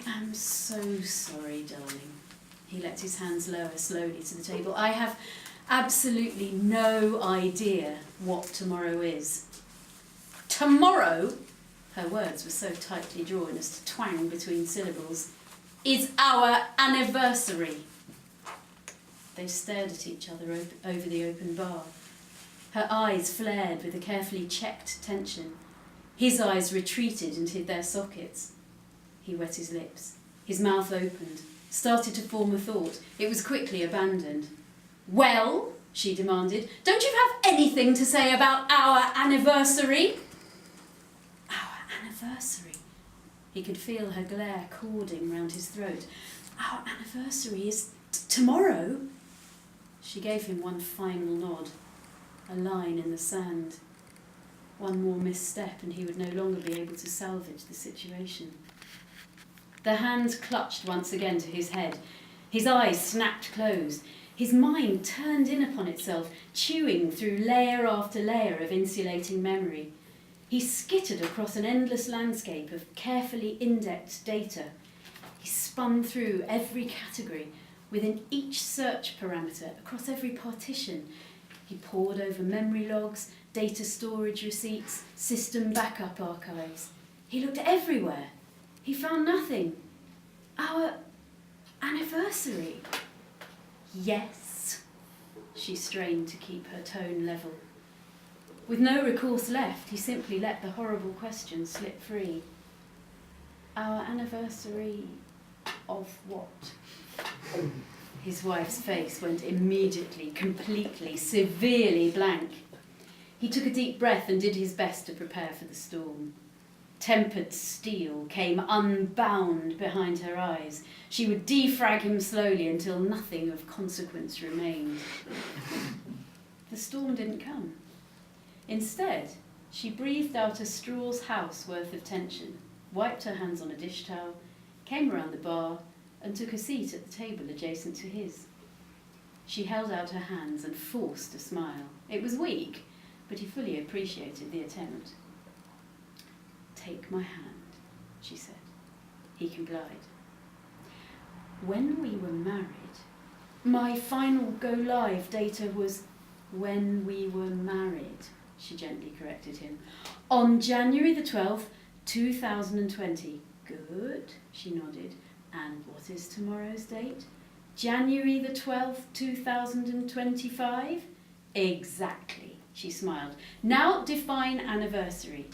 am so sorry, darling. He let his hands lower slowly to the table. I have absolutely no idea what tomorrow is. Tomorrow, her words were so tightly drawn as to twang between syllables, is our anniversary. They stared at each other over the open bar. Her eyes flared with a carefully checked tension. His eyes retreated and hid their sockets. He wet his lips. His mouth opened, started to form a thought. It was quickly abandoned. Well, she demanded, don't you have anything to say about our anniversary? Our anniversary? He could feel her glare cording round his throat. Our anniversary is tomorrow? She gave him one final nod, a line in the sand. One more misstep and he would no longer be able to salvage the situation. The hand clutched once again to his head. His eyes snapped closed. His mind turned in upon itself, chewing through layer after layer of insulating memory. He skittered across an endless landscape of carefully indexed data. He spun through every category, within each search parameter, across every partition. He pored over memory logs, data storage receipts, system backup archives. He looked everywhere. He found nothing. Our anniversary. Yes. She strained to keep her tone level. With no recourse left, he simply let the horrible question slip free. Our anniversary of what? His wife's face went immediately, completely, severely blank. He took a deep breath and did his best to prepare for the storm. Tempered steel came unbound behind her eyes. She would defrag him slowly until nothing of consequence remained. The storm didn't come. Instead, she breathed out a straw's house worth of tension, wiped her hands on a dish towel, came around the bar, and took a seat at the table adjacent to his. She held out her hands and forced a smile. It was weak, but he fully appreciated the attempt. Take my hand, she said. He complied. When we were married, my final go-live data was when we were married, she gently corrected him. On January the 12th, 2020. Good, she nodded. And what is tomorrow's date? January the 12th, 2025? Exactly, she smiled. Now define anniversary.